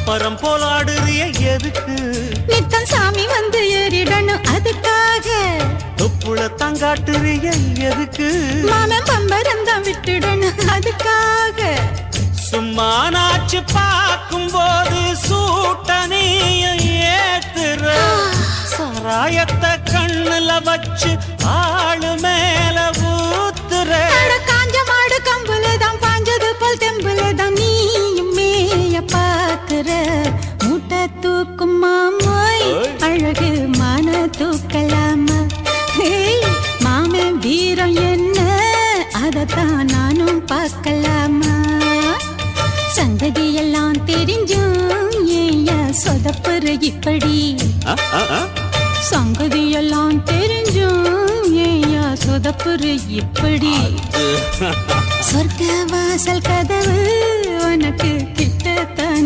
பம்பரம் போலாடுறிய எதுக்கு? நித்தம் சாமி வந்து ஏறிடணும் அதுக்காக. தொப்புள தங்காட்டுறிய எதுக்கு? மாமன் பம்பரம் தான் விட்டுடணும் அதுக்காக. சும்மா நாச்சு பார்க்கும் போது சூட்டனைய ஏத்துற, சாராயத்தை கண்ணுல வச்சு ஆளு மேல ஊத்துற. காஞ்ச மாடு கம்புலதான் பாஞ்சது போல் தெம்புலதான் நீயும் மேய பாக்குற. மூட்டை தூக்கும் மாமாய் அழகு மான தூக்கலாமா? மாமன் வீரம் என்ன அதத்தான் நானும் பார்க்கலாமா? சங்கதியெல்லாம் தெரிஞ்சும் ஏயா சொதப்புற இப்படி? சங்கதியெல்லாம் தெரிஞ்சும் ஏயா சொதப்புற இப்படி? சொர்க்க வாசல் கதவு உனக்கு கிட்டத்தான்